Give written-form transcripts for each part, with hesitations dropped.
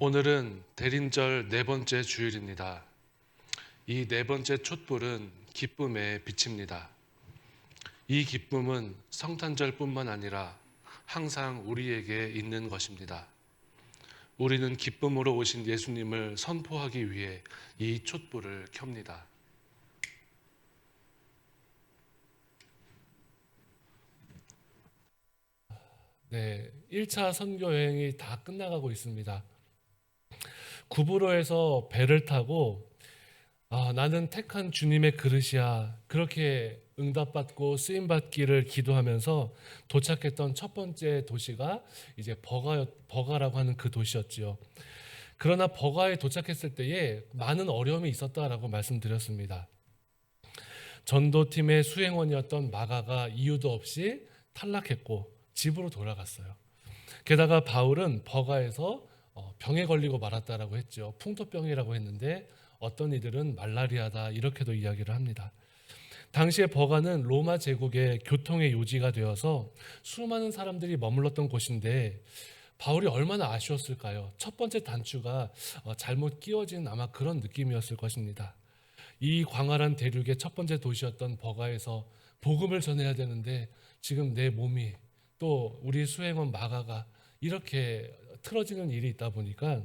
오늘은 대림절 네 번째 주일입니다. 이 네 번째 촛불은 기쁨의 빛입니다. 이 기쁨은 성탄절뿐만 아니라 항상 우리에게 있는 것입니다. 우리는 기쁨으로 오신 예수님을 선포하기 위해 이 촛불을 켭니다. 네, 1차 선교 여행이 다 끝나가고 있습니다. 구부로에서 배를 타고 나는 택한 주님의 그릇이야. 그렇게 응답받고 쓰임받기를 기도하면서 도착했던 첫 번째 도시가 이제 버가라고 하는 그 도시였지요. 그러나 버가에 도착했을 때에 많은 어려움이 있었다라고 말씀드렸습니다. 전도팀의 수행원이었던 마가가 이유도 없이 탈락했고 집으로 돌아갔어요. 게다가 바울은 버가에서 병에 걸리고 말았다라고 했죠. 풍토병이라고 했는데 어떤 이들은 말라리아다 이렇게도 이야기를 합니다. 당시에 버가는 로마 제국의 교통의 요지가 되어서 수많은 사람들이 머물렀던 곳인데 바울이 얼마나 아쉬웠을까요? 첫 번째 단추가 잘못 끼워진 아마 그런 느낌이었을 것입니다. 이 광활한 대륙의 첫 번째 도시였던 버가에서 복음을 전해야 되는데 지금 내 몸이 또 우리 수행원 마가가 이렇게 틀어지는 일이 있다 보니까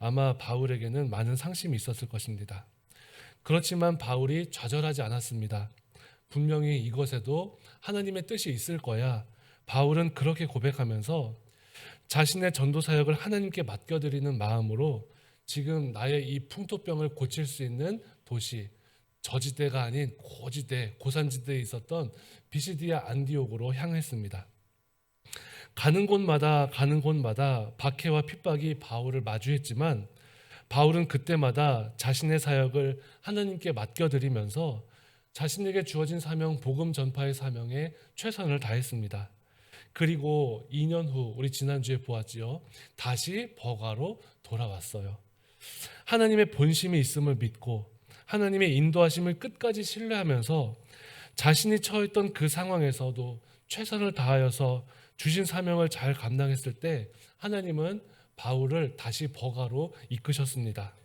아마 바울에게는 많은 상심이 있었을 것입니다. 그렇지만 바울이 좌절하지 않았습니다. 분명히 이것에도 하나님의 뜻이 있을 거야. 바울은 그렇게 고백하면서 자신의 전도 사역을 하나님께 맡겨드리는 마음으로 지금 나의 이 풍토병을 고칠 수 있는 도시, 저지대가 아닌 고지대, 고산지대에 있었던 비시디아 안디옥으로 향했습니다. 가는 곳마다 박해와 핍박이 바울을 마주했지만 바울은 그때마다 자신의 사역을 하나님께 맡겨드리면서 자신에게 주어진 사명, 복음 전파의 사명에 최선을 다했습니다. 그리고 2년 후 우리 지난주에 보았지요. 다시 버가로 돌아왔어요. 하나님의 본심이 있음을 믿고 하나님의 인도하심을 끝까지 신뢰하면서 자신이 처했던 그 상황에서도 최선을 다하여서 주신 사명을 잘 감당했을 때 하나님은 바울을 다시 버가로 이끄셨습니다.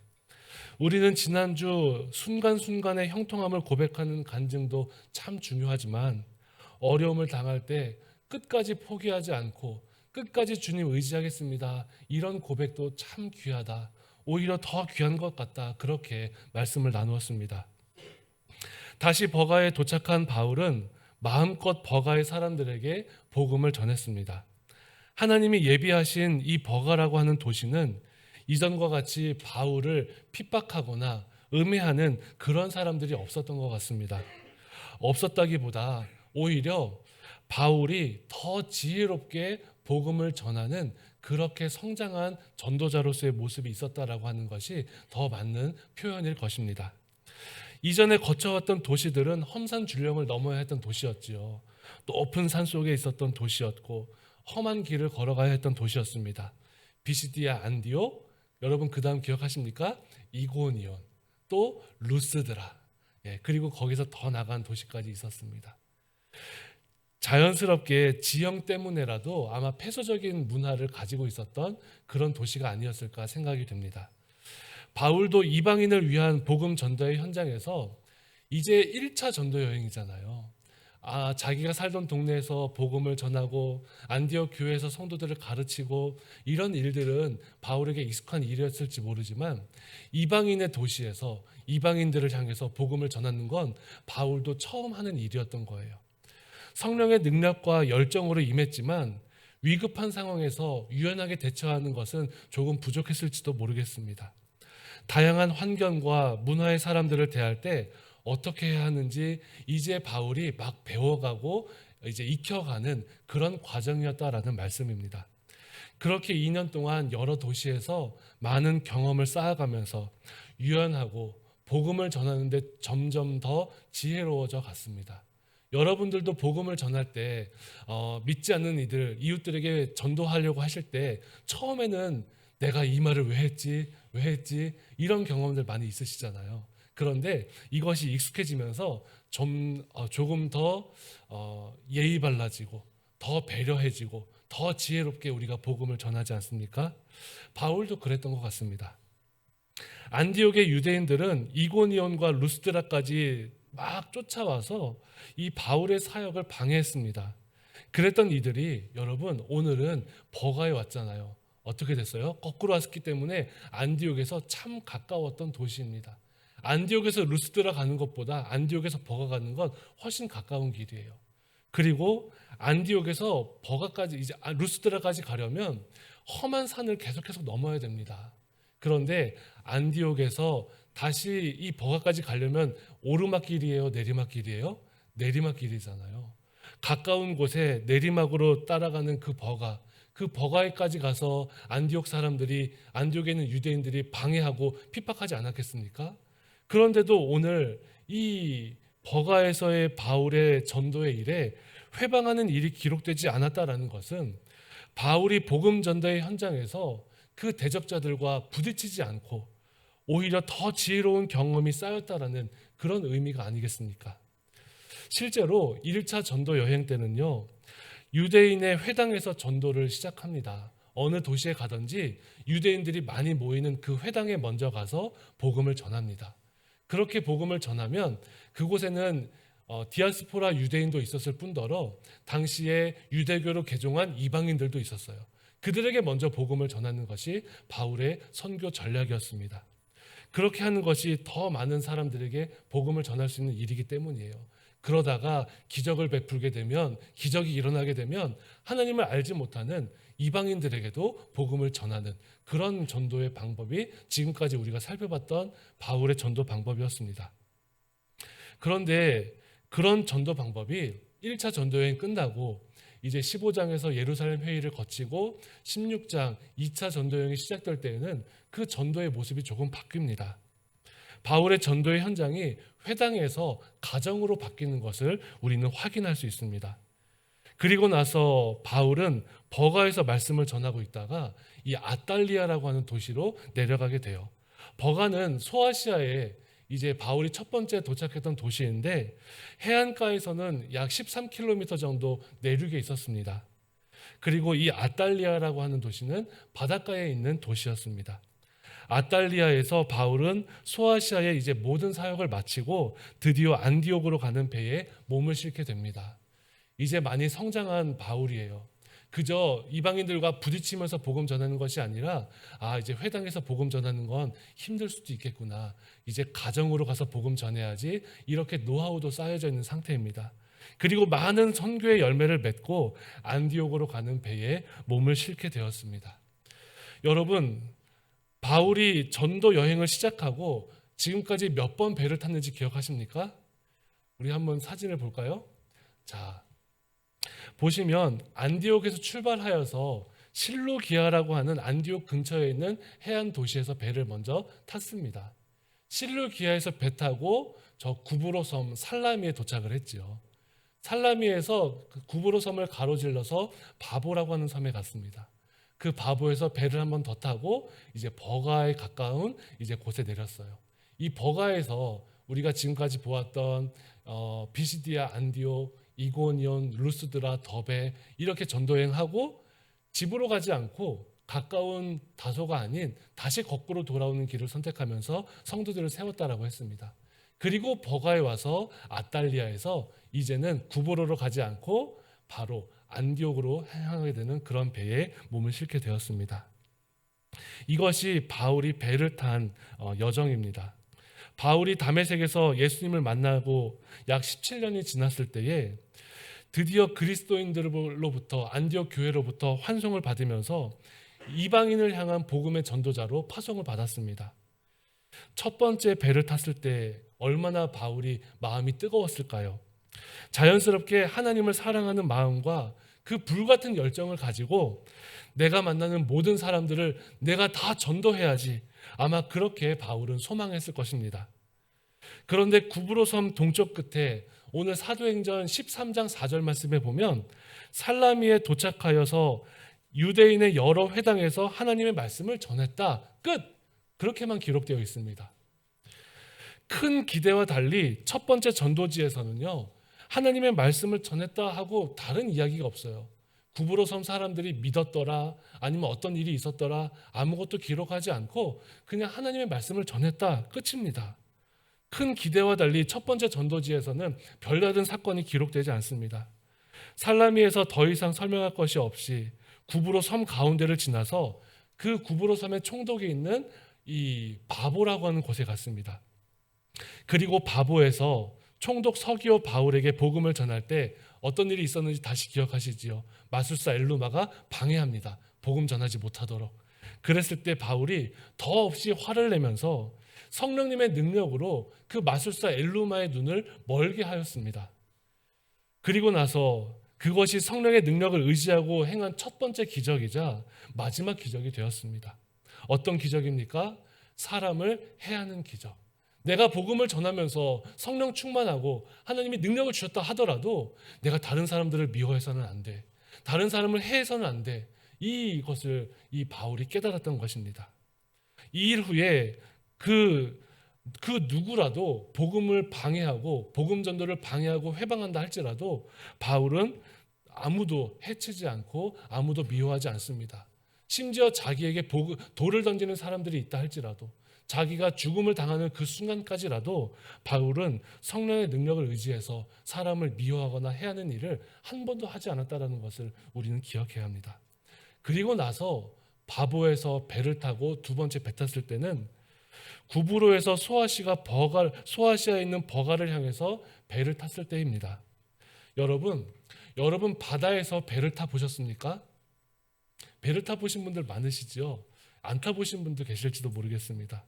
우리는 지난주 순간순간의 형통함을 고백하는 간증도 참 중요하지만 어려움을 당할 때 끝까지 포기하지 않고 끝까지 주님 의지하겠습니다. 이런 고백도 참 귀하다. 오히려 더 귀한 것 같다. 그렇게 말씀을 나누었습니다. 다시 버가에 도착한 바울은 마음껏 버가의 사람들에게 복음을 전했습니다. 하나님이 예비하신 이 버가라고 하는 도시는 이전과 같이 바울을 핍박하거나 음해하는 그런 사람들이 없었던 것 같습니다. 없었다기보다 오히려 바울이 더 지혜롭게 복음을 전하는 그렇게 성장한 전도자로서의 모습이 있었다라고 하는 것이 더 맞는 표현일 것입니다. 이전에 거쳐왔던 도시들은 험산 줄령을 넘어야 했던 도시였지요. 높은 산 속에 있었던 도시였고 험한 길을 걸어가야 했던 도시였습니다. 비시디아 안디옥, 여러분 그 다음 기억하십니까? 이고니온, 또 루스드라, 그리고 거기서 더 나간 도시까지 있었습니다. 자연스럽게 지형 때문에라도 아마 폐쇄적인 문화를 가지고 있었던 그런 도시가 아니었을까 생각이 됩니다. 바울도 이방인을 위한 복음 전도의 현장에서 이제 1차 전도 여행이잖아요. 자기가 살던 동네에서 복음을 전하고 안디옥 교회에서 성도들을 가르치고 이런 일들은 바울에게 익숙한 일이었을지 모르지만 이방인의 도시에서 이방인들을 향해서 복음을 전하는 건 바울도 처음 하는 일이었던 거예요. 성령의 능력과 열정으로 임했지만 위급한 상황에서 유연하게 대처하는 것은 조금 부족했을지도 모르겠습니다. 다양한 환경과 문화의 사람들을 대할 때 어떻게 해야 하는지 이제 바울이 막 배워가고 이제 익혀가는 그런 과정이었다라는 말씀입니다. 그렇게 2년 동안 여러 도시에서 많은 경험을 쌓아가면서 유연하고 복음을 전하는데 점점 더 지혜로워져 갔습니다. 여러분들도 복음을 전할 때 믿지 않는 이들, 이웃들에게 전도하려고 하실 때 처음에는 내가 이 말을 왜 했지 이런 경험들 많이 있으시잖아요. 그런데 이것이 익숙해지면서 조금 더 예의 발라지고 더 배려해지고 더 지혜롭게 우리가 복음을 전하지 않습니까? 바울도 그랬던 것 같습니다. 안디옥의 유대인들은 이고니온과 루스드라까지 막 쫓아와서 이 바울의 사역을 방해했습니다. 그랬던 이들이 여러분 오늘은 버가에 왔잖아요. 어떻게 됐어요? 거꾸로 왔기 때문에 안디옥에서 참 가까웠던 도시입니다. 안디옥에서 루스드라 가는 것보다 안디옥에서 버가 가는 건 훨씬 가까운 길이에요. 그리고 안디옥에서 버가까지 이제 루스드라까지 가려면 험한 산을 계속해서 넘어야 됩니다. 그런데 안디옥에서 다시 이 버가까지 가려면 오르막길이에요, 내리막길이에요? 내리막길이잖아요. 가까운 곳에 내리막으로 따라가는 그 버가에까지 가서 안디옥 사람들이, 안디옥에 있는 유대인들이 방해하고 핍박하지 않았겠습니까? 그런데도 오늘 이 버가에서의 바울의 전도의 일에 회방하는 일이 기록되지 않았다라는 것은 바울이 복음 전도의 현장에서 그 대적자들과 부딪히지 않고 오히려 더 지혜로운 경험이 쌓였다라는 그런 의미가 아니겠습니까? 실제로 1차 전도 여행 때는요, 유대인의 회당에서 전도를 시작합니다. 어느 도시에 가든지 유대인들이 많이 모이는 그 회당에 먼저 가서 복음을 전합니다. 그렇게 복음을 전하면 그곳에는 디아스포라 유대인도 있었을 뿐더러 당시에 유대교로 개종한 이방인들도 있었어요. 그들에게 먼저 복음을 전하는 것이 바울의 선교 전략이었습니다. 그렇게 하는 것이 더 많은 사람들에게 복음을 전할 수 있는 일이기 때문이에요. 그러다가 기적을 베풀게 되면, 기적이 일어나게 되면 하나님을 알지 못하는 이방인들에게도 복음을 전하는 그런 전도의 방법이 지금까지 우리가 살펴봤던 바울의 전도 방법이었습니다. 그런데 그런 전도 방법이 1차 전도여행 끝나고 이제 15장에서 예루살렘 회의를 거치고 16장 2차 전도여행이 시작될 때에는 그 전도의 모습이 조금 바뀝니다. 바울의 전도의 현장이 회당에서 가정으로 바뀌는 것을 우리는 확인할 수 있습니다. 그리고 나서 바울은 버가에서 말씀을 전하고 있다가 이 아달리아라고 하는 도시로 내려가게 돼요. 버가는 소아시아에 이제 바울이 첫 번째 도착했던 도시인데 해안가에서는 약 13km 정도 내륙에 있었습니다. 그리고 이 아달리아라고 하는 도시는 바닷가에 있는 도시였습니다. 아달리아에서 바울은 소아시아의 이제 모든 사역을 마치고 드디어 안디옥으로 가는 배에 몸을 싣게 됩니다. 이제 많이 성장한 바울이에요. 그저 이방인들과 부딪히면서 복음 전하는 것이 아니라 이제 회당에서 복음 전하는 건 힘들 수도 있겠구나. 이제 가정으로 가서 복음 전해야지. 이렇게 노하우도 쌓여져 있는 상태입니다. 그리고 많은 선교의 열매를 맺고 안디옥으로 가는 배에 몸을 싣게 되었습니다. 여러분, 바울이 전도 여행을 시작하고 지금까지 몇 번 배를 탔는지 기억하십니까? 우리 한번 사진을 볼까요? 자, 보시면 안디옥에서 출발하여서 실루기아라고 하는 안디옥 근처에 있는 해안 도시에서 배를 먼저 탔습니다. 실루기아에서 배 타고 저 구브로 섬 살라미에 도착을 했지요. 살라미에서 그 구브로 섬을 가로질러서 바보라고 하는 섬에 갔습니다. 그 바보에서 배를 한 번 더 타고 이제 버가에 가까운 이제 곳에 내렸어요. 이 버가에서 우리가 지금까지 보았던 비시디아, 안디옥, 이고니온, 루스드라, 더베 이렇게 전도여행하고 집으로 가지 않고 가까운 다소가 아닌 다시 거꾸로 돌아오는 길을 선택하면서 성도들을 세웠다라고 했습니다. 그리고 버가에 와서 아달리아에서 이제는 구브로로 가지 않고 바로 안디옥으로 향하게 되는 그런 배에 몸을 싣게 되었습니다. 이것이 바울이 배를 탄 여정입니다. 바울이 다메섹에서 예수님을 만나고 약 17년이 지났을 때에 드디어 그리스도인들로부터 안디옥 교회로부터 환송을 받으면서 이방인을 향한 복음의 전도자로 파송을 받았습니다. 첫 번째 배를 탔을 때 얼마나 바울이 마음이 뜨거웠을까요? 자연스럽게 하나님을 사랑하는 마음과 그 불같은 열정을 가지고 내가 만나는 모든 사람들을 내가 다 전도해야지. 아마 그렇게 바울은 소망했을 것입니다. 그런데 구브로 섬 동쪽 끝에 오늘 사도행전 13장 4절 말씀에 보면 살라미에 도착하여서 유대인의 여러 회당에서 하나님의 말씀을 전했다. 끝! 그렇게만 기록되어 있습니다. 큰 기대와 달리 첫 번째 전도지에서는요, 하나님의 말씀을 전했다 하고 다른 이야기가 없어요. 구부로 섬 사람들이 믿었더라, 아니면 어떤 일이 있었더라, 아무것도 기록하지 않고 그냥 하나님의 말씀을 전했다. 끝입니다. 큰 기대와 달리 첫 번째 전도지에서는 별다른 사건이 기록되지 않습니다. 살라미에서 더 이상 설명할 것이 없이 구브로 섬 가운데를 지나서 그 구브로 섬의 총독이 있는 이 바보라고 하는 곳에 갔습니다. 그리고 바보에서 총독 서기오 바울에게 복음을 전할 때 어떤 일이 있었는지 다시 기억하시지요. 마술사 엘루마가 방해합니다. 복음 전하지 못하도록. 그랬을 때 바울이 더없이 화를 내면서 성령님의 능력으로 그 마술사 엘루마의 눈을 멀게 하였습니다. 그리고 나서 그것이 성령의 능력을 의지하고 행한 첫 번째 기적이자 마지막 기적이 되었습니다. 어떤 기적입니까? 사람을 해하는 기적. 내가 복음을 전하면서 성령 충만하고 하나님이 능력을 주셨다 하더라도 내가 다른 사람들을 미워해서는 안 돼. 다른 사람을 해해서는 안 돼. 이것을 이 바울이 깨달았던 것입니다. 이 일 후에 그 누구라도 복음을 방해하고 복음 전도를 방해하고 회방한다 할지라도 바울은 아무도 해치지 않고 아무도 미워하지 않습니다. 심지어 자기에게 돌을 던지는 사람들이 있다 할지라도 자기가 죽음을 당하는 그 순간까지라도 바울은 성령의 능력을 의지해서 사람을 미워하거나 해하는 일을 한 번도 하지 않았다는 것을 우리는 기억해야 합니다. 그리고 나서 바보에서 배를 타고 두 번째 배 탔을 때는 구브로에서 소아시아에 있는 버가를 향해서 배를 탔을 때입니다. 여러분 바다에서 배를 타 보셨습니까? 배를 타 보신 분들 많으시죠? 안 타 보신 분도 계실지도 모르겠습니다.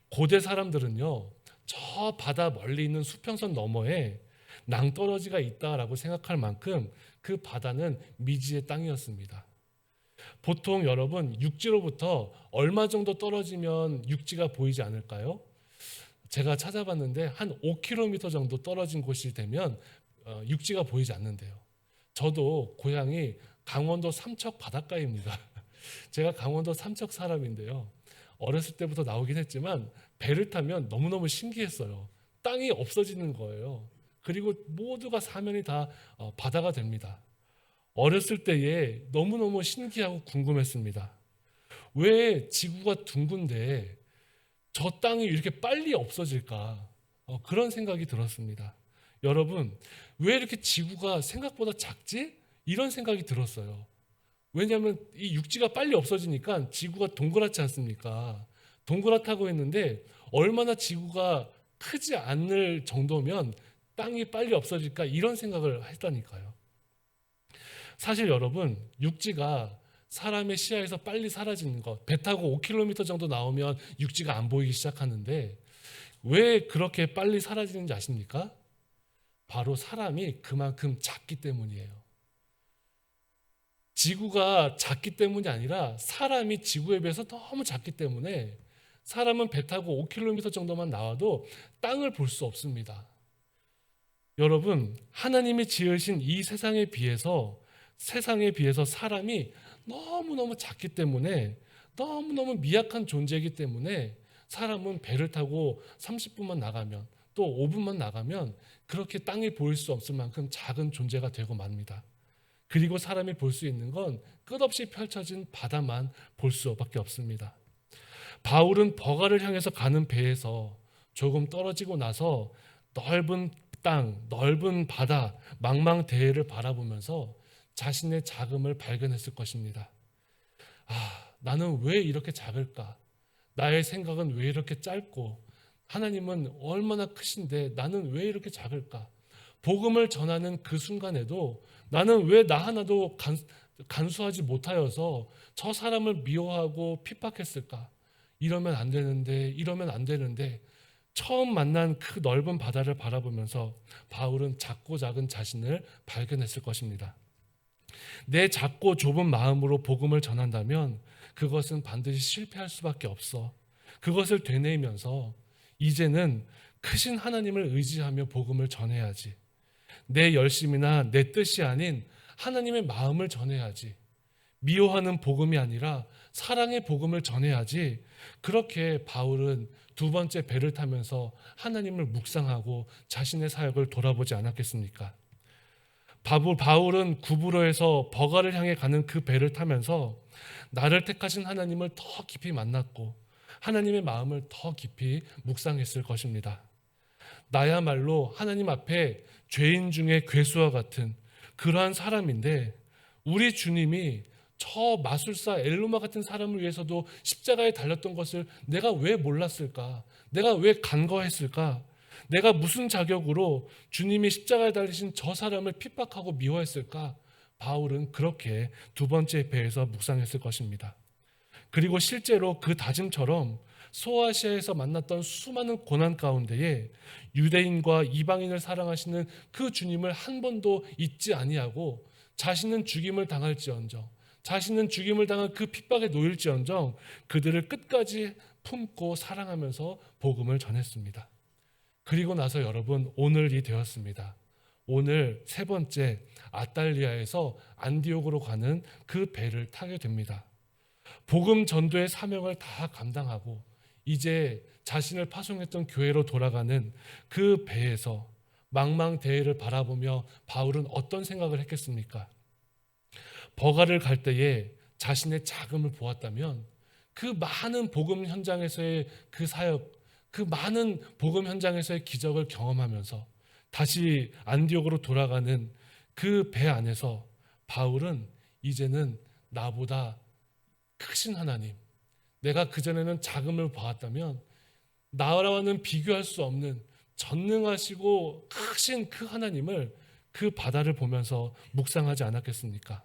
고대 사람들은요, 저 바다 멀리 있는 수평선 너머에 낭떠러지가 있다라고 생각할 만큼 그 바다는 미지의 땅이었습니다. 보통 여러분 육지로부터 얼마 정도 떨어지면 육지가 보이지 않을까요? 제가 찾아봤는데 한 5km 정도 떨어진 곳이 되면 육지가 보이지 않는데요. 저도 고향이 강원도 삼척 바닷가입니다. 제가 강원도 삼척 사람인데요. 어렸을 때부터 나오긴 했지만 배를 타면 너무너무 신기했어요. 땅이 없어지는 거예요. 그리고 모두가 사면이 다 바다가 됩니다. 어렸을 때에 너무너무 신기하고 궁금했습니다. 왜 지구가 둥근데 저 땅이 이렇게 빨리 없어질까? 그런 생각이 들었습니다. 여러분, 왜 이렇게 지구가 생각보다 작지? 이런 생각이 들었어요. 왜냐하면 이 육지가 빨리 없어지니까 지구가 동그랗지 않습니까? 동그랗다고 했는데 얼마나 지구가 크지 않을 정도면 땅이 빨리 없어질까? 이런 생각을 했다니까요. 사실 여러분, 육지가 사람의 시야에서 빨리 사라지는 것, 배 타고 5km 정도 나오면 육지가 안 보이기 시작하는데 왜 그렇게 빨리 사라지는지 아십니까? 바로 사람이 그만큼 작기 때문이에요. 지구가 작기 때문이 아니라 사람이 지구에 비해서 너무 작기 때문에 사람은 배 타고 5km 정도만 나와도 땅을 볼 수 없습니다. 여러분, 하나님이 지으신 이 세상에 비해서 사람이 너무너무 작기 때문에 너무너무 미약한 존재이기 때문에 사람은 배를 타고 30분만 나가면 또 5분만 나가면 그렇게 땅이 보일 수 없을 만큼 작은 존재가 되고 맙니다. 그리고 사람이 볼 수 있는 건 끝없이 펼쳐진 바다만 볼 수밖에 없습니다. 바울은 버가를 향해서 가는 배에서 조금 떨어지고 나서 넓은 땅, 넓은 바다, 망망대해를 바라보면서 자신의 작음을 발견했을 것입니다. 나는 왜 이렇게 작을까? 나의 생각은 왜 이렇게 짧고 하나님은 얼마나 크신데 나는 왜 이렇게 작을까? 복음을 전하는 그 순간에도 나는 왜 나 하나도 간수하지 못하여서 저 사람을 미워하고 핍박했을까? 이러면 안 되는데 처음 만난 그 넓은 바다를 바라보면서 바울은 작고 작은 자신을 발견했을 것입니다. 내 작고 좁은 마음으로 복음을 전한다면 그것은 반드시 실패할 수밖에 없어. 그것을 되뇌이면서 이제는 크신 하나님을 의지하며 복음을 전해야지. 내 열심이나 내 뜻이 아닌 하나님의 마음을 전해야지. 미워하는 복음이 아니라 사랑의 복음을 전해야지. 그렇게 바울은 두 번째 배를 타면서 하나님을 묵상하고 자신의 사역을 돌아보지 않았겠습니까? 바울은 구브로에서 버가를 향해 가는 그 배를 타면서 나를 택하신 하나님을 더 깊이 만났고 하나님의 마음을 더 깊이 묵상했을 것입니다. 나야말로 하나님 앞에 죄인 중에 괴수와 같은 그러한 사람인데 우리 주님이 저 마술사 엘로마 같은 사람을 위해서도 십자가에 달렸던 것을 내가 왜 몰랐을까? 내가 왜 간과했을까? 내가 무슨 자격으로 주님이 십자가에 달리신 저 사람을 핍박하고 미워했을까? 바울은 그렇게 두 번째 배에서 묵상했을 것입니다. 그리고 실제로 그 다짐처럼 소아시아에서 만났던 수많은 고난 가운데에 유대인과 이방인을 사랑하시는 그 주님을 한 번도 잊지 아니하고 자신은 죽임을 당할지언정, 자신은 죽임을 당한 그 핍박에 놓일지언정 그들을 끝까지 품고 사랑하면서 복음을 전했습니다. 그리고 나서 여러분, 오늘이 되었습니다. 오늘 세 번째 아탈리아에서 안디옥으로 가는 그 배를 타게 됩니다. 복음 전도의 사명을 다 감당하고 이제 자신을 파송했던 교회로 돌아가는 그 배에서 망망대해를 바라보며 바울은 어떤 생각을 했겠습니까? 버가를 갈 때에 자신의 자금을 보았다면 그 많은 복음 현장에서의 그 사역, 그 많은 복음 현장에서의 기적을 경험하면서 다시 안디옥으로 돌아가는 그 배 안에서 바울은 이제는 나보다 크신 하나님, 내가 그전에는 자금을 보았다면 나와는 비교할 수 없는 전능하시고 크신 그 하나님을 그 바다를 보면서 묵상하지 않았겠습니까?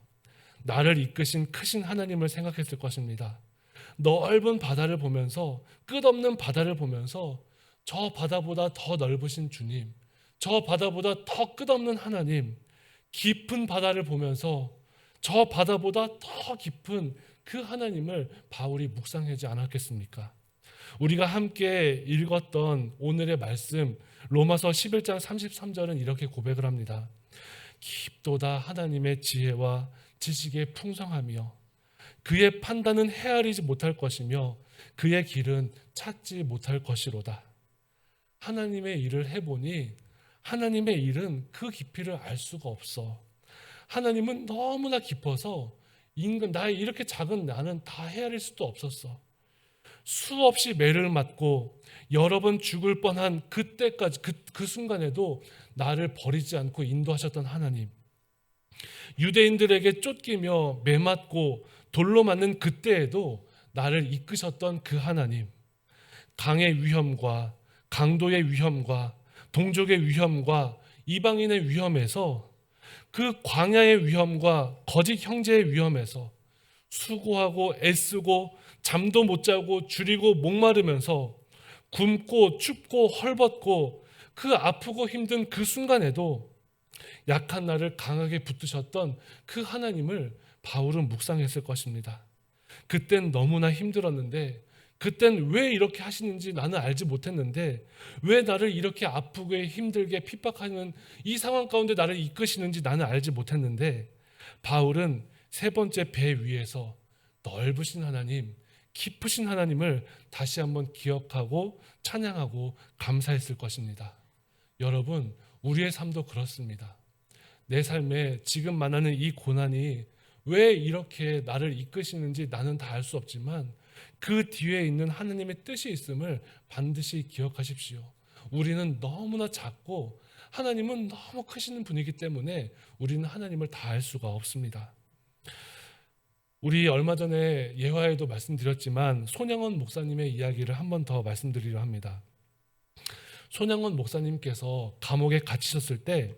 나를 이끄신 크신 하나님을 생각했을 것입니다. 넓은 바다를 보면서, 끝없는 바다를 보면서 저 바다보다 더 넓으신 주님, 저 바다보다 더 끝없는 하나님, 깊은 바다를 보면서 저 바다보다 더 깊은 그 하나님을 바울이 묵상하지 않았겠습니까? 우리가 함께 읽었던 오늘의 말씀 로마서 11장 33절은 이렇게 고백을 합니다. 깊도다 하나님의 지혜와 지식의 풍성하며 그의 판단은 헤아리지 못할 것이며 그의 길은 찾지 못할 것이로다. 하나님의 일을 해보니 하나님의 일은 그 깊이를 알 수가 없어. 하나님은 너무나 깊어서 인간, 나의 이렇게 작은 나는 다 헤아릴 수도 없었어. 수없이 매를 맞고 여러 번 죽을 뻔한 그때까지 그 순간에도 나를 버리지 않고 인도하셨던 하나님, 유대인들에게 쫓기며 매 맞고 돌로 맞는 그때에도 나를 이끄셨던 그 하나님, 강의 위험과 강도의 위험과 동족의 위험과 이방인의 위험에서, 그 광야의 위험과 거짓 형제의 위험에서 수고하고 애쓰고 잠도 못 자고 줄이고 목마르면서 굶고 춥고 헐벗고 그 아프고 힘든 그 순간에도 약한 나를 강하게 붙드셨던 그 하나님을 바울은 묵상했을 것입니다. 그땐 너무나 힘들었는데, 그땐 왜 이렇게 하시는지 나는 알지 못했는데, 왜 나를 이렇게 아프게 힘들게 핍박하는 이 상황 가운데 나를 이끄시는지 나는 알지 못했는데, 바울은 세 번째 배 위에서 넓으신 하나님, 깊으신 하나님을 다시 한번 기억하고 찬양하고 감사했을 것입니다. 여러분, 우리의 삶도 그렇습니다. 내 삶에 지금 만나는 이 고난이 왜 이렇게 나를 이끄시는지 나는 다 알 수 없지만 그 뒤에 있는 하나님의 뜻이 있음을 반드시 기억하십시오. 우리는 너무나 작고 하나님은 너무 크시는 분이기 때문에 우리는 하나님을 다 알 수가 없습니다. 우리 얼마 전에 예화에도 말씀드렸지만 손양원 목사님의 이야기를 한 번 더 말씀드리려 합니다. 손양원 목사님께서 감옥에 갇히셨을 때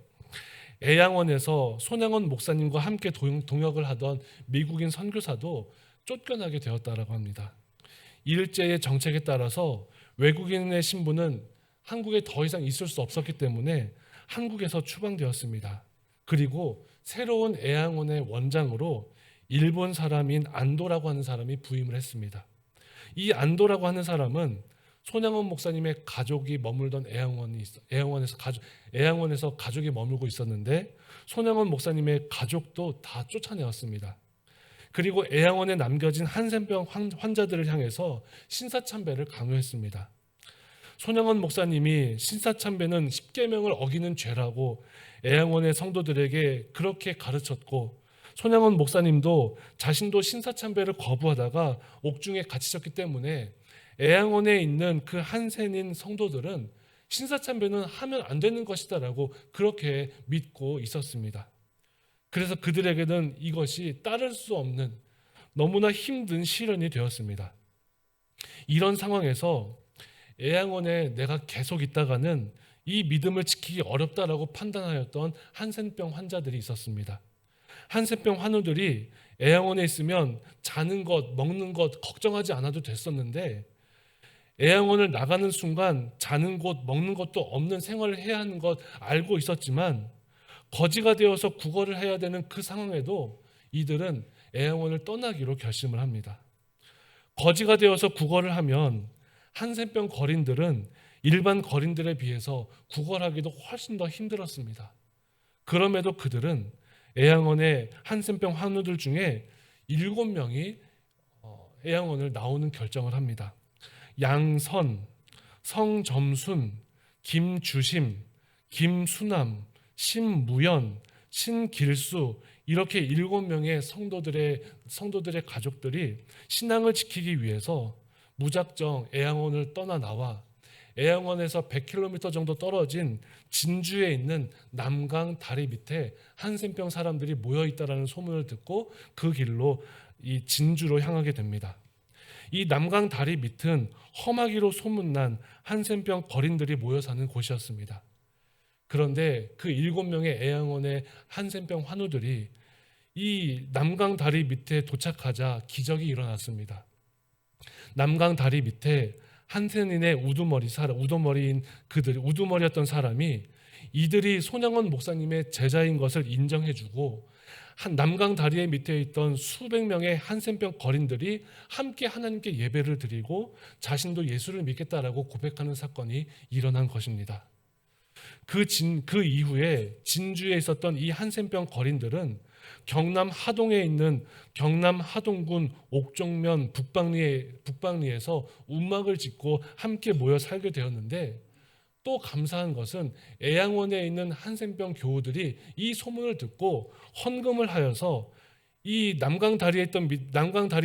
애양원에서 손양원 목사님과 함께 동역을 하던 미국인 선교사도 쫓겨나게 되었다라고 합니다. 일제의 정책에 따라서 외국인의 신분은 한국에 더 이상 있을 수 없었기 때문에 한국에서 추방되었습니다. 그리고 새로운 애양원의 원장으로 일본 사람인 안도라고 하는 사람이 부임을 했습니다. 이 안도라고 하는 사람은 손양원 목사님의 가족이 머물던 애양원에서 가족이 머물고 있었는데 손양원 목사님의 가족도 다 쫓아내었습니다. 그리고 애양원에 남겨진 한센병 환자들을 향해서 신사참배를 강요했습니다. 손양원 목사님이 신사참배는 십계명을 어기는 죄라고 애양원의 성도들에게 그렇게 가르쳤고, 손양원 목사님도 자신도 신사참배를 거부하다가 옥중에 갇히셨기 때문에 애양원에 있는 그 한센인 성도들은 신사참배는 하면 안 되는 것이다라고 그렇게 믿고 있었습니다. 그래서 그들에게는 이것이 따를 수 없는 너무나 힘든 시련이 되었습니다. 이런 상황에서 애양원에 내가 계속 있다가는 이 믿음을 지키기 어렵다라고 판단하였던 한센병 환자들이 있었습니다. 한센병 환우들이 애양원에 있으면 자는 것, 먹는 것 걱정하지 않아도 됐었는데, 애양원을 나가는 순간 자는 곳, 먹는 것도 없는 생활을 해야 하는 것 알고 있었지만, 거지가 되어서 구걸을 해야 되는 그 상황에도 이들은 애양원을 떠나기로 결심을 합니다. 거지가 되어서 구걸을 하면 한센병 거린들은 일반 거린들에 비해서 구걸하기도 훨씬 더 힘들었습니다. 그럼에도 그들은 애양원의 한센병 환우들 중에 7명이 애양원을 나오는 결정을 합니다. 양선, 성점순, 김주심, 김수남, 신무연, 신길수, 이렇게 7명의 성도들의 가족들이 신앙을 지키기 위해서 무작정 애양원을 떠나 나와 애양원에서 100km 정도 떨어진 진주에 있는 남강 다리 밑에 한센병 사람들이 모여 있다라는 소문을 듣고 그 길로 이 진주로 향하게 됩니다. 이 남강 다리 밑은 험하기로 소문난 한센병 거린들이 모여 사는 곳이었습니다. 그런데 그 7명의 애양원의 한센병 환우들이 이 남강 다리 밑에 도착하자 기적이 일어났습니다. 남강 다리 밑에 한센인의 우두머리였던 사람이 이들이 손양원 목사님의 제자인 것을 인정해주고, 한 남강 다리의 밑에 있던 수백 명의 한센병 거린들이 함께 하나님께 예배를 드리고 자신도 예수를 믿겠다라고 고백하는 사건이 일어난 것입니다. 그 이후에 진주에 있었던 이 한센병 거린들은 경남 하동에 있는 경남 하동군 옥종면 북방리에서 움막을 짓고 함께 모여 살게 되었는데, 또 감사한 것은 애양원에 있는 한센병 교우들이 이 소문을 듣고 헌금을 하여서 이 남강 다리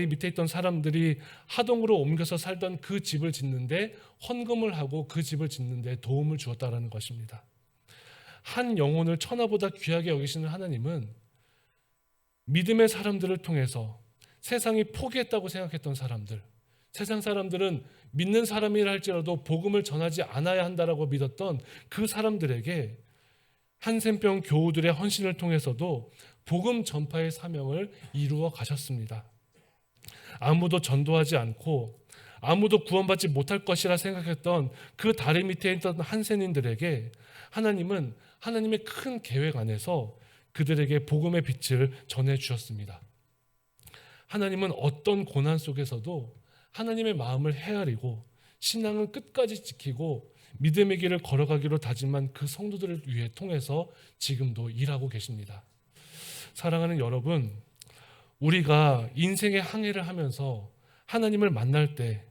밑에 있던 사람들이 하동으로 옮겨서 살던 그 집을 짓는데 헌금을 하고 그 집을 짓는데 도움을 주었다라는 것입니다. 한 영혼을 천하보다 귀하게 여기시는 하나님은 믿음의 사람들을 통해서 세상이 포기했다고 생각했던 사람들, 세상 사람들은 믿는 사람이라 할지라도 복음을 전하지 않아야 한다라고 믿었던 그 사람들에게 한센병 교우들의 헌신을 통해서도 복음 전파의 사명을 이루어 가셨습니다. 아무도 전도하지 않고 아무도 구원받지 못할 것이라 생각했던 그 다리 밑에 있던 한센인들에게 하나님은 하나님의 큰 계획 안에서 그들에게 복음의 빛을 전해 주셨습니다. 하나님은 어떤 고난 속에서도 하나님의 마음을 헤아리고 신앙은 끝까지 지키고 믿음의 길을 걸어가기로 다짐한 그 성도들을 위해 통해서 지금도 일하고 계십니다. 사랑하는 여러분, 우리가 인생의 항해를 하면서 하나님을 만날 때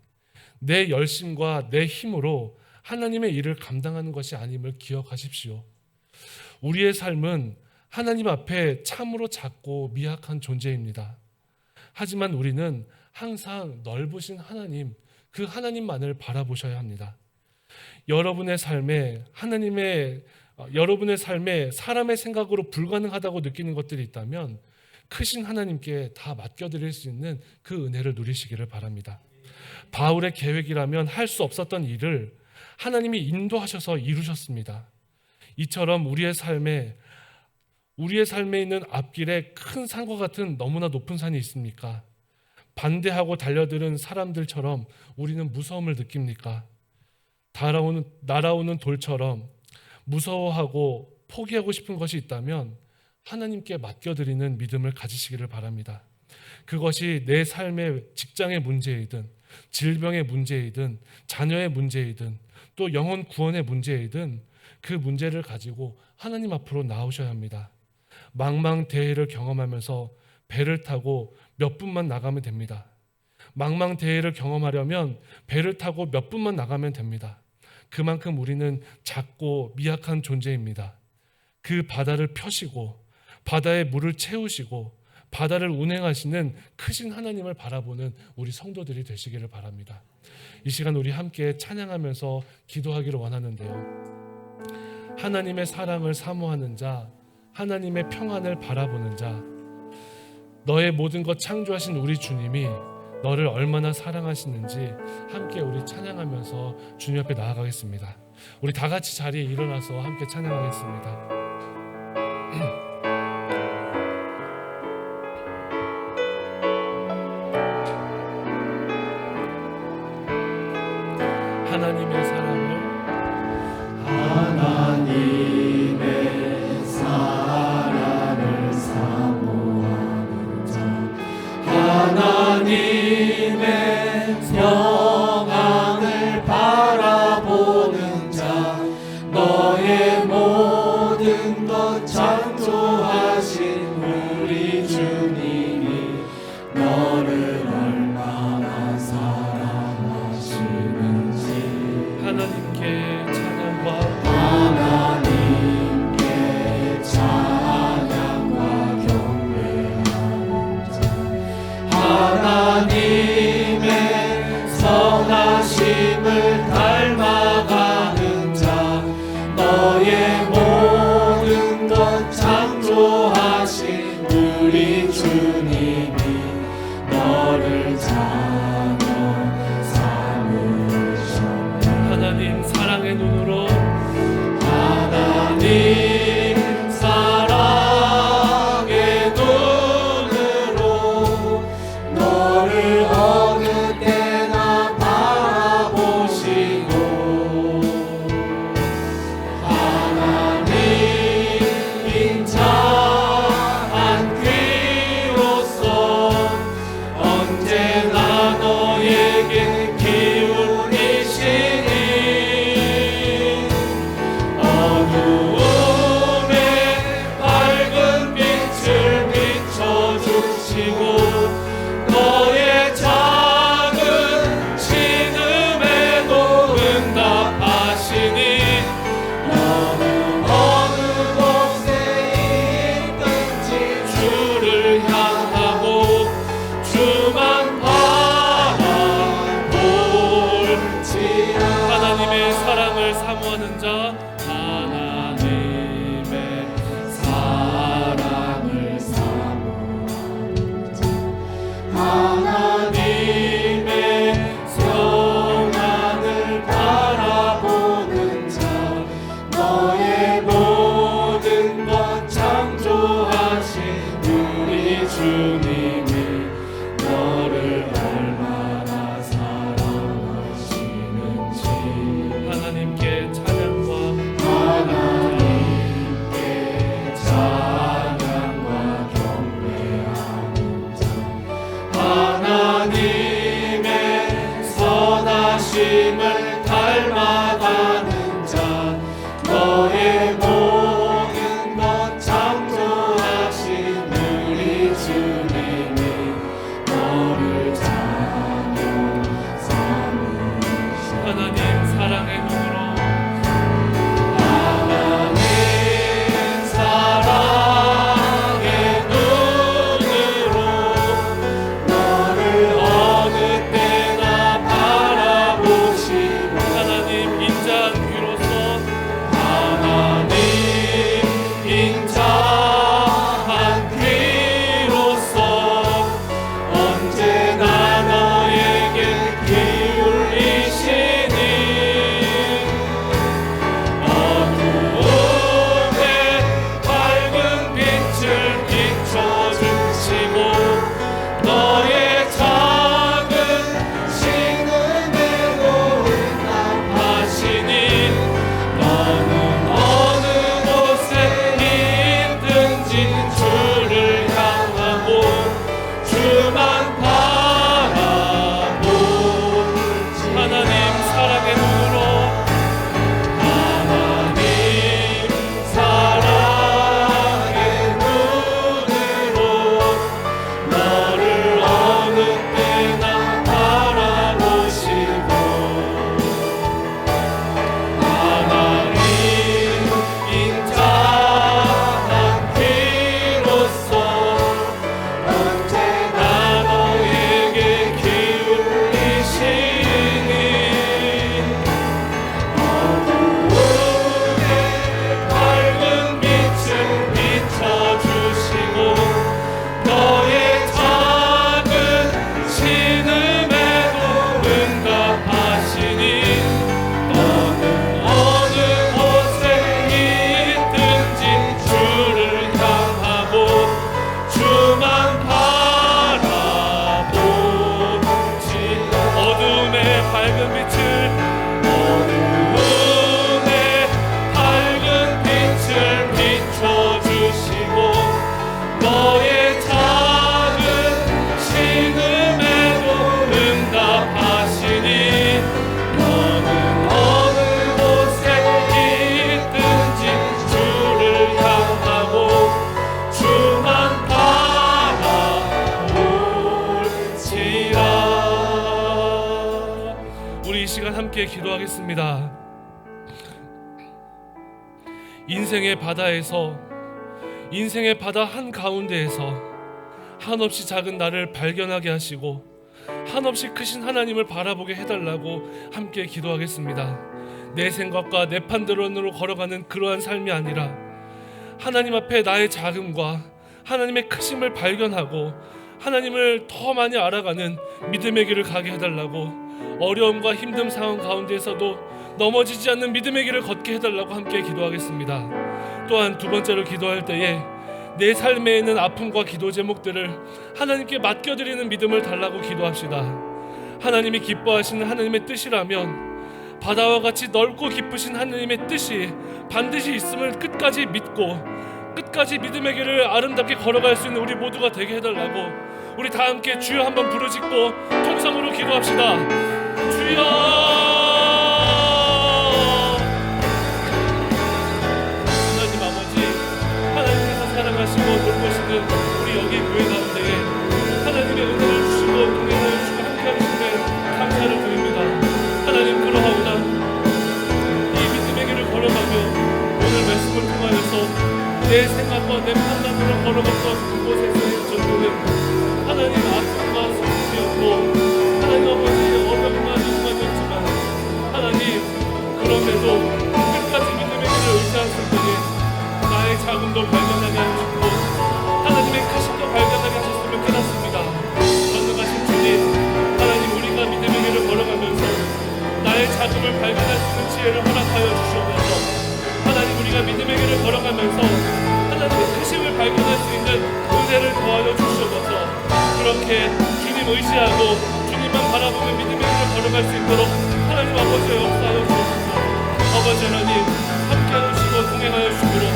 내 열심과 내 힘으로 하나님의 일을 감당하는 것이 아님을 기억하십시오. 우리의 삶은 하나님 앞에 참으로 작고 미약한 존재입니다. 하지만 우리는 항상 넓으신 하나님, 그 하나님만을 바라보셔야 합니다. 여러분의 삶에 사람의 생각으로 불가능하다고 느끼는 것들이 있다면 크신 하나님께 다 맡겨드릴 수 있는 그 은혜를 누리시기를 바랍니다. 바울의 계획이라면 할 수 없었던 일을 하나님이 인도하셔서 이루셨습니다. 이처럼 우리의 삶에 있는 앞길에 큰 산과 같은 너무나 높은 산이 있습니까? 반대하고 달려드는 사람들처럼 우리는 무서움을 느낍니까? 날아오는 돌처럼 무서워하고 포기하고 싶은 것이 있다면 하나님께 맡겨드리는 믿음을 가지시기를 바랍니다. 그것이 내 삶의 직장의 문제이든 질병의 문제이든 자녀의 문제이든 또 영혼 구원의 문제이든 그 문제를 가지고 하나님 앞으로 나오셔야 합니다. 망망대해를 경험하면서 배를 타고 몇 분만 나가면 됩니다. 망망대해를 경험하려면 배를 타고 몇 분만 나가면 됩니다. 그만큼 우리는 작고 미약한 존재입니다. 그 바다를 펴시고 바다의 물을 채우시고 바다를 운행하시는 크신 하나님을 바라보는 우리 성도들이 되시기를 바랍니다. 이 시간 우리 함께 찬양하면서 기도하기를 원하는데요. 하나님의 사랑을 사모하는 자, 하나님의 평안을 바라보는 자, 너의 모든 것 창조하신 우리 주님이 너를 얼마나 사랑하시는지 함께 우리 찬양하면서 주님 앞에 나아가겠습니다. 우리 다 같이 자리에 일어나서 함께 찬양하겠습니다. 하나님의 사랑을 하나님의 사랑을 사모하는 자, 하나님의 영광을 바라보는 자, 너의 모든 것 창조하신 우리 주님이 너를 얼마나 사랑하시는지 하나님께 찬양과 하나님께 찬양과 경배하는 자, 하나님의 선하심을 닮아가는 자, 너의 모든 것 창조하신 우리 주님이 너를 자녀 삼으셨네. 하나님 사랑의 눈으로 하나님 사랑의 눈으로 너를 어느 때나 바라보시고, 하나님 인자한 귀로서 언제나 너에게 기울이시니 어두움에 밝은 빛을 비춰주시고 너의 작은 신음에도 응답하시니 너는 어느 곳에 있든지 주를 향하고 주만 바라볼지라. 하나님의 사랑을 사모하는 자, 하나님의 사랑을 사모하는 자, 하나님의 영광을 바라보는 자, 너의 모든 것 창조하신 우리 주님이 너를 얼마나 사랑하시는지 하나님께 찬양과 하나님께 찬양과 경배하는 자, 하나님의 선하심을 닮아가는 자, 너의 함께 기도하겠습니다. 인생의 바다에서, 인생의 바다 한가운데에서 한없이 작은 나를 발견하게 하시고 한없이 크신 하나님을 바라보게 해달라고 함께 기도하겠습니다. 내 생각과 내 판단으로 걸어가는 그러한 삶이 아니라 하나님 앞에 나의 작음과 하나님의 크심을 발견하고 하나님을 더 많이 알아가는 믿음의 길을 가게 해달라고, 어려움과 힘든 상황 가운데에서도 넘어지지 않는 믿음의 길을 걷게 해달라고 함께 기도하겠습니다. 또한 두 번째로 기도할 때에 내 삶에 있는 아픔과 기도 제목들을 하나님께 맡겨드리는 믿음을 달라고 기도합시다. 하나님이 기뻐하시는 하나님의 뜻이라면 바다와 같이 넓고 깊으신 하나님의 뜻이 반드시 있음을 끝까지 믿고 끝까지 믿음의 길을 아름답게 걸어갈 수 있는 우리 모두가 되게 해달라고, 우리 다 함께 주여 한번 부르짖고 통성으로 기도합시다. 주여, 하나님 아버지, 하나님께서 사랑하시고 돌보시는 우리 여기 교회 가운데에 하나님의 은혜를 주시고 동행하여 주시고 함께하는 데 감사를 드립니다. 하나님, 그러하오나 이 믿음의 길을 걸어가며 오늘 말씀을 통하여서 내 생각과 내 판단으로 걸어갔던 그곳에서의 전도는 하나님 아픔과 슬픔이었고 하나님 아버지 어려움과 눈물이었지만 하나님, 그럼에도 끝까지 믿음의 길을 의지하실 때에 나의 작음도 발견하게 하시고 하나님의 크심도 발견하게 하셨음을 깨닫습니다. 전능하신 주님, 하나님, 우리가 믿음의 길을 걸어가면서 나의 작음을 발견할 수 있는 지혜를 허락하여 주시옵소서. 하나님, 우리가 믿음의 길을 걸어가면서 하나님의 크심을 발견할 수 있는 은혜를 더하여 주시옵소서. 그렇게 주님 의지하고 주님만 바라보는 믿음의 길을 걸어갈 수 있도록 하나님 아버지의 역사하여 주옵소서. 아버지 하나님, 함께하여 주시고 동행하여 주시도록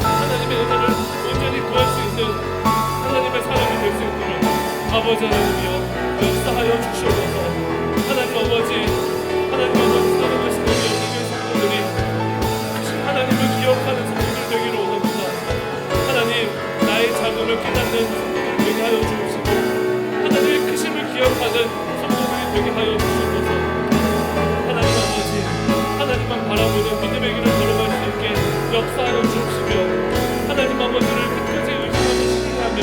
하나님의 은혜를 온전히 구할 수 있는 하나님의 사람이 될 수 있도록 아버지 하나님이여 역사하여 주시옵소서. 하나님 아버지, 하나님 아버지, 사랑하시는 우리 영광의 성도들이 하나님을 기억하는 성도들 되기를 원합니다. 하나님, 나의 작음을 깨닫는 성도들 되게 하여 주옵시고 하나님의 크심을 기억하는 성도들이 되게 하여 주옵소서. 하나님 아버지, 하나님만 바라보는 믿음의 길을 걸어갈 수 있게 역사하여 주옵시며 하나님 아버지를 끝까지 의지하고 신뢰하며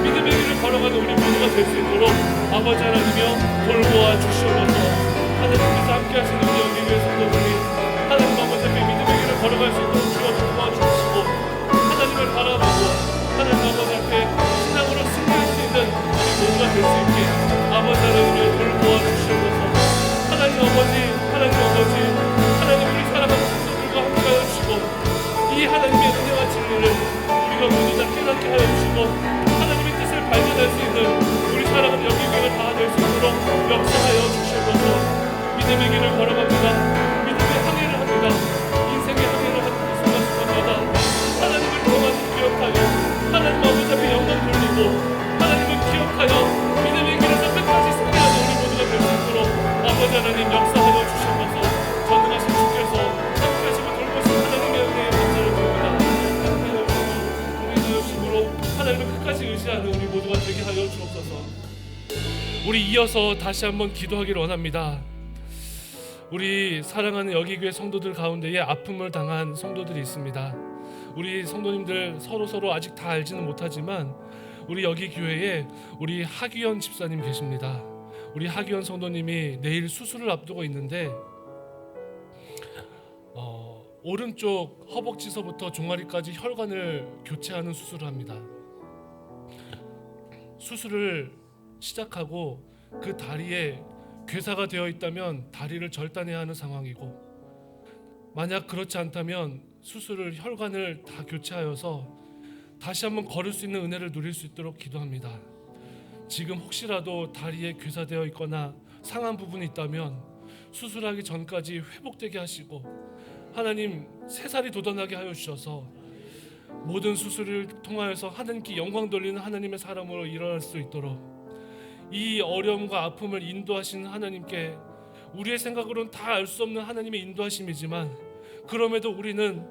믿음의 길을 걸어가는 우리 모두가 될 수 있도록 아버지 하나님이여 돌보아 주시옵소서. 하나님께서 함께 하시는 우리 영광의 성도들이 하나님 아버지 앞에 믿음의 길을 걸어갈 수 있도록 주여 도와주시고 하나님을 바라보고 하나님 아버지 앞에 신앙으로 승리할 수 있는 우리 모두가 될 수 있게 아버지 하나님을 돌보아 주시옵소서. 하나님 아버지, 하나님 아버지, 하나님, 우리 사랑하는 성도들과 함께하여 주시고 이 하나님의 은혜와 진리를 우리가 모두 다 깨닫게 하여 주시고 하나님의 뜻을 발견할 수 있는 우리 사랑하는 영광을 다 될 수 있도록 역사하여 주시옵소서. 믿음의 길을 걸어갑니다. 믿음의 항해를 합니다. 인생의 항해를 하는 순간순간마다 하나님을 더 많이 기억하여 하나님 아버지 앞에 영광 돌리고 하나님을 기억하여 믿음의 길에서 끝까지 승리하는 우리 모두가 될 수 있도록 아버지 하나님 역사하여 주시옵소서. 전능하신 주께서 함께하시고 돌보신 하나님의 은혜에 감사를 드립니다. 함께하여 주시고 동행하여 주심으로 하나님을 끝까지 의지하는 우리 모두가 되게 하여 주옵소서. 우리 이어서 다시 한번 기도하기를 원합니다. 우리 사랑하는 여기 교회 성도들 가운데에 아픔을 당한 성도들이 있습니다. 우리 성도님들 서로 아직 다 알지는 못하지만 우리 여기 교회에 우리 하기현 집사님 계십니다. 우리 하기현 성도님이 내일 수술을 앞두고 있는데 오른쪽 허벅지서부터 종아리까지 혈관을 교체하는 수술을 합니다. 수술을 시작하고 그 다리에 괴사가 되어 있다면 다리를 절단해야 하는 상황이고, 만약 그렇지 않다면 수술을 혈관을 다 교체하여서 다시 한번 걸을 수 있는 은혜를 누릴 수 있도록 기도합니다. 지금 혹시라도 다리에 괴사되어 있거나 상한 부분이 있다면 수술하기 전까지 회복되게 하시고 하나님 새살이 돋아나게 하여 주셔서 모든 수술을 통하여서 하나님께 영광 돌리는 하나님의 사람으로 일어날 수 있도록 이 어려움과 아픔을 인도하시는 하나님께, 우리의 생각으로는 다 알 수 없는 하나님의 인도하심이지만 그럼에도 우리는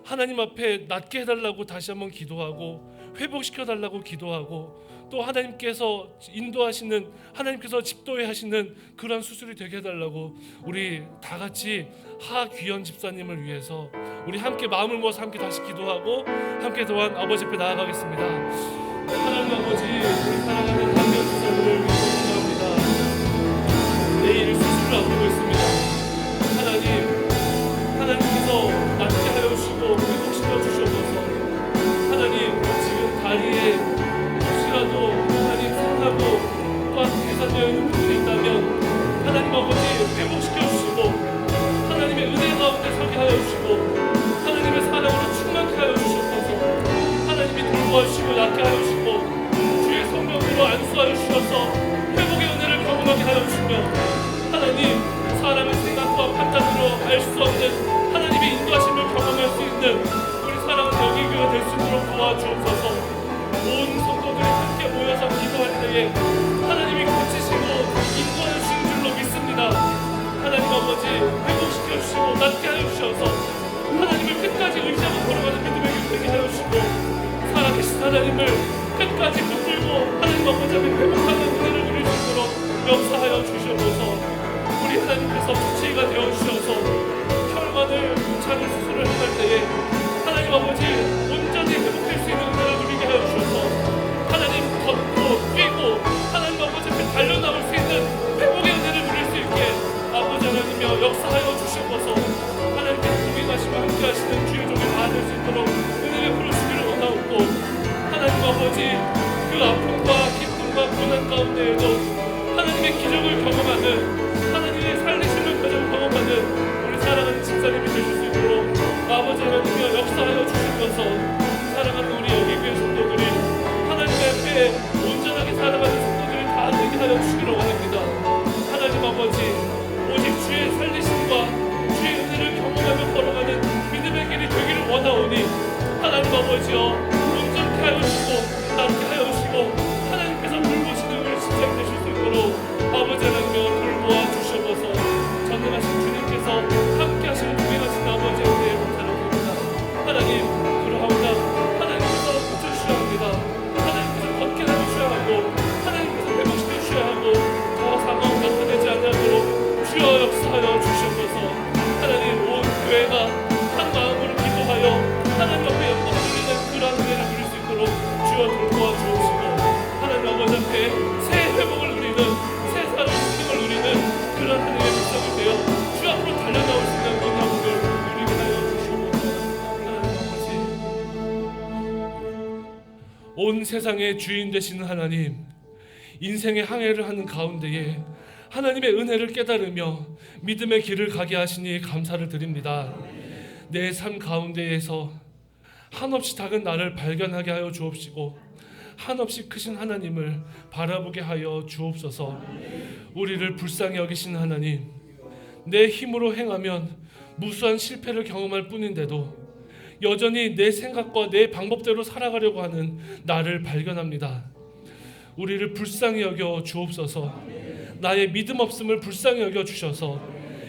하나님 앞에 낫게 해달라고 다시 한번 기도하고 회복시켜달라고 기도하고 또 하나님께서 인도하시는 하나님께서 집도에 하시는 그런 수술이 되게 해달라고 우리 다 같이 하귀연 집사님을 위해서 우리 함께 마음을 모아서 함께 다시 기도하고 함께 또한 아버지 앞에 나아가겠습니다. 하나님 아버지, 우리 사랑하는 하귀연 집사님을 위해서 기도합니다. 내일 수술을 앞두고 있습니다. 하나님께서 낫게 하여 주시고 회복시켜 주시옵소서. 하나님, 지금 다리에 혹시라도 하나님 상하고 또한 계산되어 있는 부분이 있다면 하나님 아버지 회복시켜 주시고 하나님의 은혜 가운데 서게 하여 주시고 하나님의 사랑으로 충만케 하여 주시옵소서. 하나님이 돌보아주시고 낫게 하여 주시고 주의 성령으로 안수하여 주셔서 회복의 은혜를 경험하게 하여 주시며 하나님, 사람의 생각과 판단으로 알 수 없는 하나님의 인도하심을 경험할 수 있는 우리 사랑하는 여기교회가 될 수 있도록 도와주옵소서. 온 성도들이 함께 모여서 기도할 때에 하나님이 고치시고 인도하여 주신 줄로 믿습니다. 하나님 아버지, 회복시켜 주시고 낫게 하여 주셔서 하나님을 끝까지 의지하고 걸어가는 믿음의 길 되게 하여 주시고 살아계신 하나님을 끝까지 붙들고 하나님 아버지 앞에 회복하는 은혜를 누릴 수 있도록 역사하여 주시옵소서. 우리 하나님께서 주체가 되어주셔서 혈관을 문착을 수술을 할 때에 하나님 아버지 온전히 회복할 수 있는 은혜를 누리게 하여 주셔서 하나님 걷고 뛰고 하나님 아버지 앞에 달려나올 수 있는 회복의 은혜를 누릴 수 있게 아버지 하나님이여 역사하여 주시옵소서. 하나님께서 동행하시고 함께하시는 주의 종이 다 될 수 있도록 은혜를 부르시기를 원하옵고 하나님 아버지 그 아픔과 기쁨과 고난 가운데에도 하나님의 기적을 경험하는 하나님의 살리심을 가장 경험하는 우리 사랑하는 집사님이 되실 수 있도록 아버지 하나님이여 역사하여 주시면서 사랑하는 우리 여기교회 성도들이 하나님 앞에 온전하게 살아가는 성도들이 다 되게 하여 주시기를 원합니다. 하나님 아버지, 오직 주의 살리심과 주의 은혜를 경험하며 걸어가는 믿음의 길이 되기를 원하오니 하나님 아버지여 온전케 하여 주시고 낫게 하여 주시고 하나님께서 돌보시는 우리 집사님 되실 수 있도록 아버지 하나님이여 돌보아 주시옵소서. 전능하신 주님께서 함께 하시는 동행하신 아버지 은혜에 감사를 드립니다. 하나님, 그러하오나 하나님께서 고쳐주셔야 합니다. 하나님께서 걷게 해주셔야 하고 하나님께서 회복시켜 주셔야 하고 더 상황 나타내지 않도록 주여 역사하여 주시옵소서. 하나님, 온 교회가 한 마음으로 기도하여 하나님 앞에 영광 돌리는 그러한 은혜를 누릴 수 있도록 주여 돌보아 주옵시고 하나님 아버지 앞에 새 회복을 누리는 새 사람 힘을 누리는 그런 하나님의 백성이 되어 주 앞으로 달려나올 수 있는 영광을 누리게 하여 주시옵소서. 하나님 아버지, 온 세상의 주인 되시는 하나님, 인생의 항해를 하는 가운데에 하나님의 은혜를 깨달으며 믿음의 길을 가게 하시니 감사를 드립니다. 내 삶 가운데에서 한없이 작은 나를 발견하게 하여 주옵시고 한없이 크신 하나님을 바라보게 하여 주옵소서. 우리를 불쌍히 여기시는 하나님, 내 힘으로 행하면 무수한 실패를 경험할 뿐인데도 여전히 내 생각과 내 방법대로 살아가려고 하는 나를 발견합니다. 우리를 불쌍히 여겨 주옵소서. 나의 믿음 없음을 불쌍히 여겨 주셔서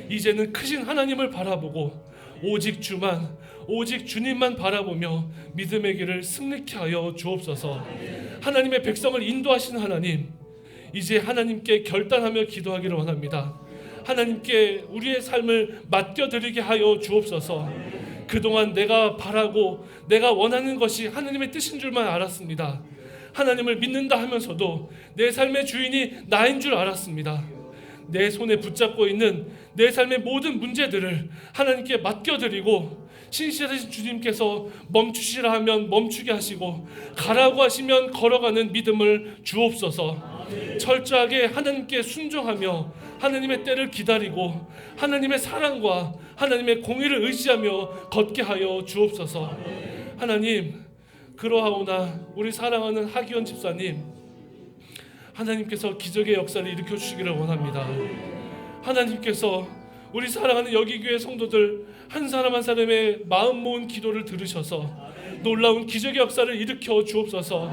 이제는 크신 하나님을 바라보고 오직 주만, 오직 주님만 바라보며 믿음의 길을 승리케 하여 주옵소서. 하나님의 백성을 인도하시는 하나님, 이제 하나님께 결단하며 기도하기를 원합니다. 하나님께 우리의 삶을 맡겨드리게 하여 주옵소서. 그동안 내가 바라고 내가 원하는 것이 하나님의 뜻인 줄만 알았습니다. 하나님을 믿는다 하면서도 내 삶의 주인이 나인 줄 알았습니다. 내 손에 붙잡고 있는 내 삶의 모든 문제들을 하나님께 맡겨드리고 신실하신 주님께서 멈추시라 하면 멈추게 하시고 가라고 하시면 걸어가는 믿음을 주옵소서. 철저하게 하나님께 순종하며 하나님의 때를 기다리고 하나님의 사랑과 하나님의 공의를 의지하며 걷게 하여 주옵소서. 하나님, 그러하오나 우리 사랑하는 하기원 집사님, 하나님께서 기적의 역사를 일으켜 주시기를 원합니다. 하나님께서 우리 사랑하는 여기교회 성도들 한 사람 한 사람의 마음 모은 기도를 들으셔서 놀라운 기적의 역사를 일으켜 주옵소서.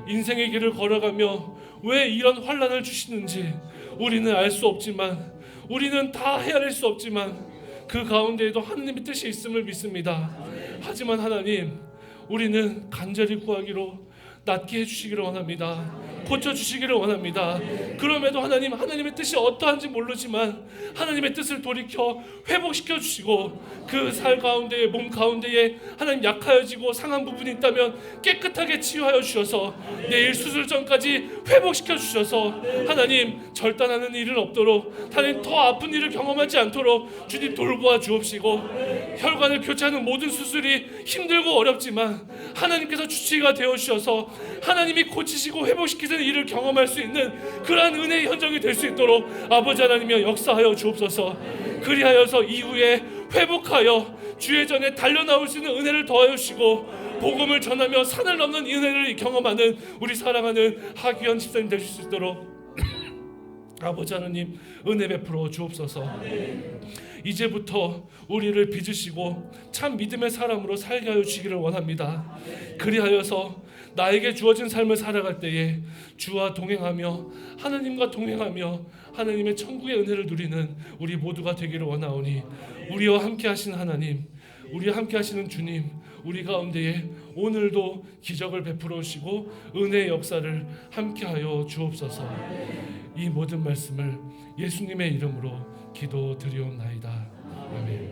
인생의 길을 걸어가며 왜 이런 환난을 주시는지 우리는 알 수 없지만, 우리는 다 헤아릴 수 없지만 그 가운데에도 하나님의 뜻이 있음을 믿습니다. 하지만 하나님, 우리는 간절히 구하기로 낫게 해주시기를 원합니다. 고쳐주시기를 원합니다. 그럼에도 하나님, 하나님의 뜻이 어떠한지 모르지만 하나님의 뜻을 돌이켜 회복시켜 주시고 그 살 가운데에, 몸 가운데에 하나님 약하여지고 상한 부분이 있다면 깨끗하게 치유하여 주셔서 내일 수술 전까지 회복시켜 주셔서 하나님, 절단하는 일은 없도록, 하나님 더 아픈 일을 경험하지 않도록 주님 돌보아 주옵시고, 혈관을 교체하는 모든 수술이 힘들고 어렵지만 하나님께서 주치의가 되어 주셔서 하나님이 고치시고 회복시키는 일을 경험할 수 있는 그러한 은혜의 현장이 될 수 있도록 아버지 하나님이여 역사하여 주옵소서. 그리하여서 이후에 회복하여 주의 전에 달려나올 수 있는 은혜를 더하여 주시고 복음을 전하며 산을 넘는 은혜를 경험하는 우리 사랑하는 하기현 집사님 되실 수 있도록 아버지 하나님 은혜 베풀어 주옵소서. 이제부터 우리를 빚으시고 참 믿음의 사람으로 살게 하여 주시기를 원합니다. 그리하여서 나에게 주어진 삶을 살아갈 때에 주와 동행하며 하나님과 동행하며 하나님의 천국의 은혜를 누리는 우리 모두가 되기를 원하오니, 우리와 함께 하신 하나님, 우리와 함께 하시는 주님, 우리 가운데에 오늘도 기적을 베풀어 오시고 은혜의 역사를 함께하여 주옵소서. 이 모든 말씀을 예수님의 이름으로 기도드리옵나이다. 아멘.